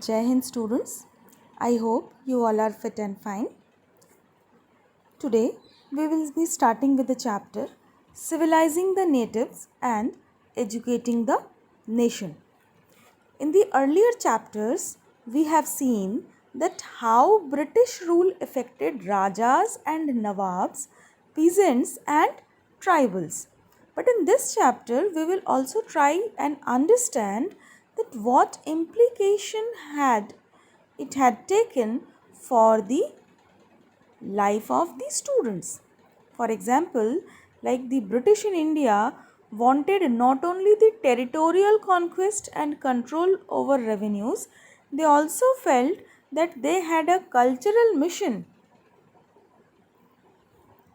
Jai Hind students, I hope you all are fit and fine. Today we will be starting with the chapter Civilizing the Natives and Educating the Nation. In the earlier chapters, we have seen that how British rule affected Rajas and Nawabs, peasants and tribals. But in this chapter, we will also try and understand that what implication had taken for the life of the students. For example, like the British in India wanted not only the territorial conquest and control over revenues, they also felt that they had a cultural mission,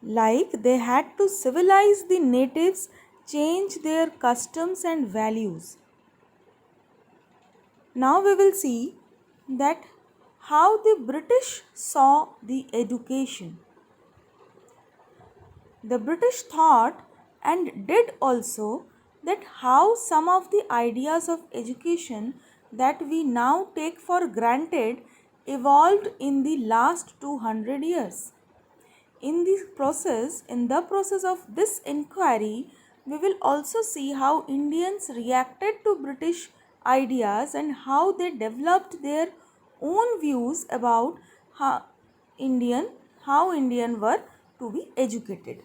like they had to civilize the natives, change their customs and values. Now we will see that how the British saw the education. The British thought and did also that how some of the ideas of education that we now take for granted evolved in the last 200 years. In the process of this inquiry, we will also see how Indians reacted to British ideas and how they developed their own views about how Indian were to be educated.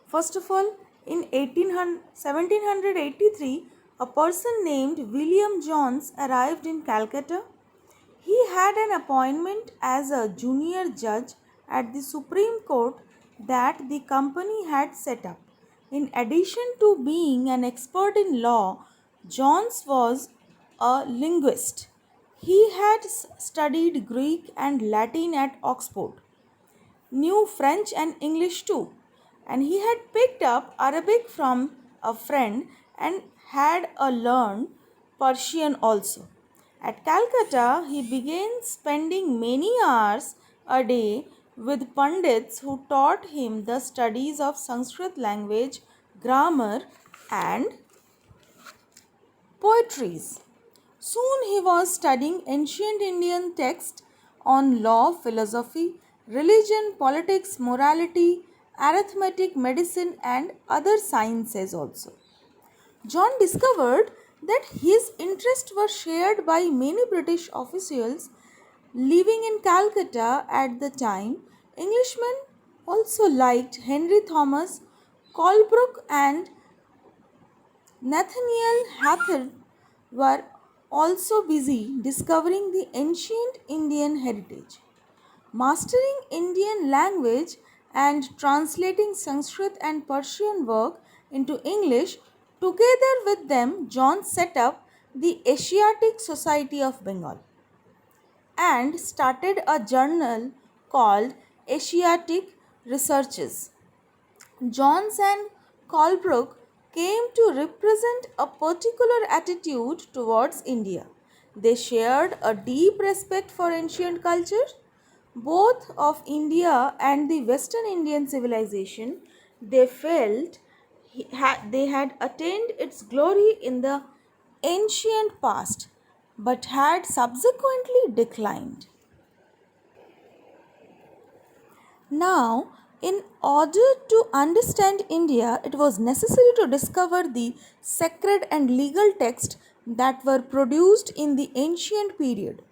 First of all, in 1783, a person named William Jones arrived in Calcutta. He had an appointment as a junior judge at the Supreme Court that the company had set up. In addition to being an expert in law, Jones was a linguist. He had studied Greek and Latin at Oxford, knew French and English too, and he had picked up Arabic from a friend and had learned Persian also. At Calcutta, he began spending many hours a day with pandits who taught him the studies of Sanskrit language, grammar, and poetries. Soon he was studying ancient Indian texts on law, philosophy, religion, politics, morality, arithmetic, medicine, and other sciences also. John discovered that his interests were shared by many British officials living in Calcutta at the time. Englishmen also liked Henry Thomas, Colebrook, and Nathaniel Hawthorne were also busy discovering the ancient Indian heritage. Mastering Indian language and translating Sanskrit and Persian work into English, together with them, John set up the Asiatic Society of Bengal and started a journal called Asiatic Researches. Jones and Colebrook came to represent a particular attitude towards India. They shared a deep respect for ancient culture, both of India and the Western Indian civilization. They felt they had attained its glory in the ancient past but had subsequently declined. Now, in order to understand India, it was necessary to discover the sacred and legal texts that were produced in the ancient period.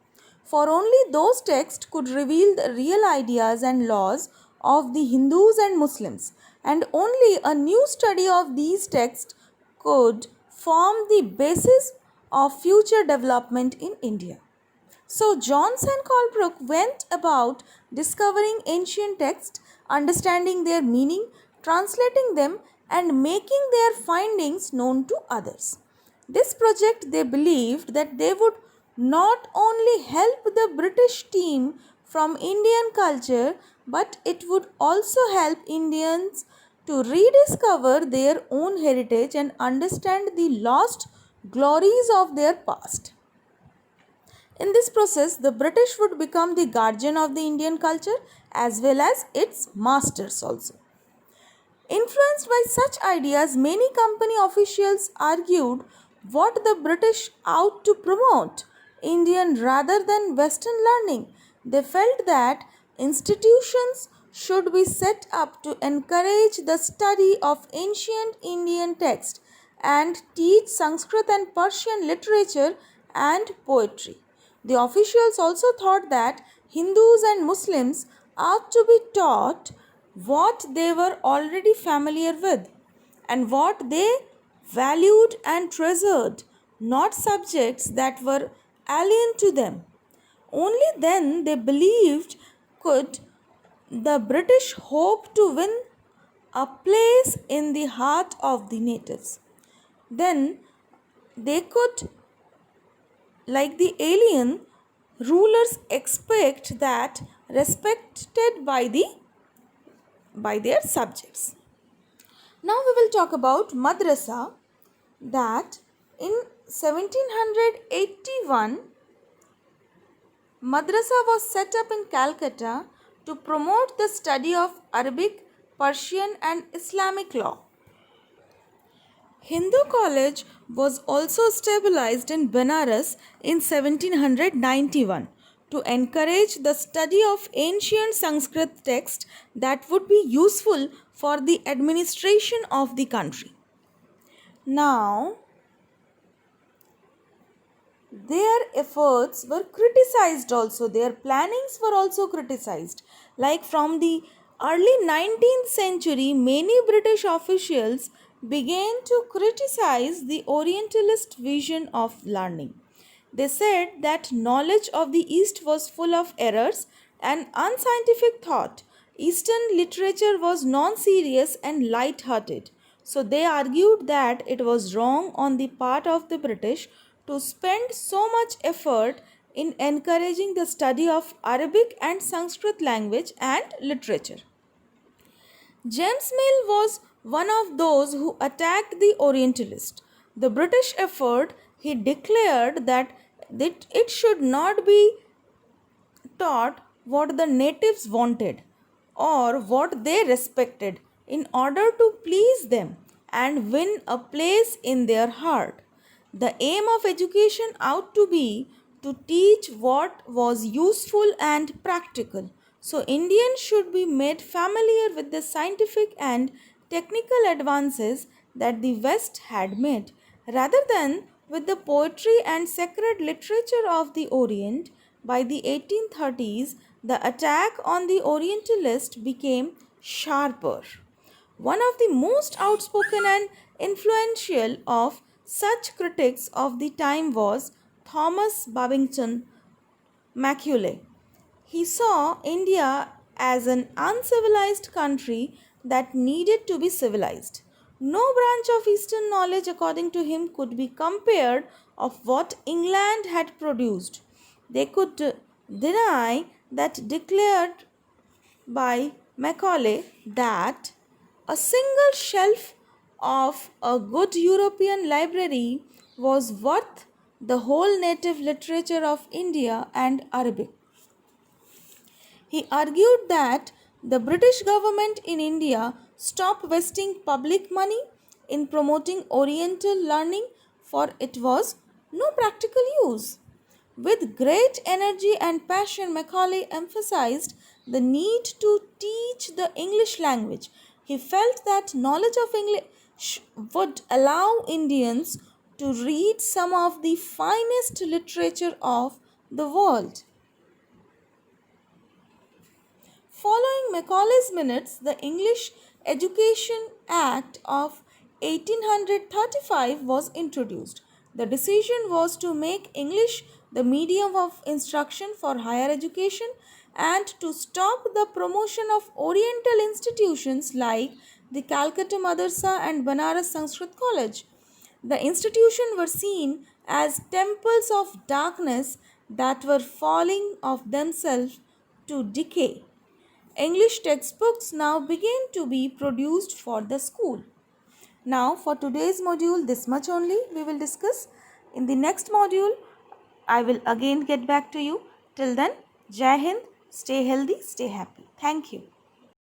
For only those texts could reveal the real ideas and laws of the Hindus and Muslims, and only a new study of these texts could form the basis of future development in India. So, Jones and Colebrook went about discovering ancient texts, understanding their meaning, translating them, and making their findings known to others. This project, they believed that they would not only help the British team from Indian culture, but it would also help Indians to rediscover their own heritage and understand the lost glories of their past. In this process, the British would become the guardian of the Indian culture as well as its masters also. Influenced by such ideas, many company officials argued what the British ought to promote Indian rather than Western learning. They felt that institutions should be set up to encourage the study of ancient Indian texts and teach Sanskrit and Persian literature and poetry. The officials also thought that Hindus and Muslims ought to be taught what they were already familiar with and what they valued and treasured, not subjects that were alien to them. Only then they believed could the British hope to win a place in the heart of the natives. Then they could, like the alien, rulers expect that respected by their subjects. Now we will talk about madrasa, that in 1781 madrasa was set up in Calcutta to promote the study of Arabic, Persian and Islamic law. Hindu College was also stabilized in Benares in 1791 to encourage the study of ancient Sanskrit texts that would be useful for the administration of the country. Now, their efforts were criticized also, their plannings were also criticized. Like from the early 19th century, many British officials began to criticize the Orientalist vision of learning. They said that knowledge of the East was full of errors and unscientific thought. Eastern literature was non serious and light hearted. So they argued that it was wrong on the part of the British to spend so much effort in encouraging the study of Arabic and Sanskrit language and literature. James Mill was one of those who attacked the Orientalist. The British effort, he declared that it should not be taught what the natives wanted or what they respected in order to please them and win a place in their heart. The aim of education ought to be to teach what was useful and practical. So, Indians should be made familiar with the scientific and technical advances that the West had made, rather than with the poetry and sacred literature of the Orient. By the 1830s, the attack on the Orientalist became sharper. One of the most outspoken and influential of such critics of the time was Thomas Babington Macaulay. He saw India as an uncivilized country that needed to be civilized. No branch of Eastern knowledge, according to him, could be compared of what England had produced. They could deny that declared by Macaulay that a single shelf of a good European library was worth the whole native literature of India and Arabic. He argued that the British government in India stopped wasting public money in promoting Oriental learning, for it was no practical use. With great energy and passion, Macaulay emphasized the need to teach the English language. He felt that knowledge of English would allow Indians to read some of the finest literature of the world. Following Macaulay's minutes, the English Education Act of 1835 was introduced. The decision was to make English the medium of instruction for higher education and to stop the promotion of Oriental institutions like the Calcutta Madrasa and Banaras Sanskrit College. The institutions were seen as temples of darkness that were falling of themselves to decay. English textbooks now began to be produced for the school. Now, for today's module, this much only we will discuss. In the next module, I will again get back to you. Till then, Jai Hind, stay healthy, stay happy. Thank you.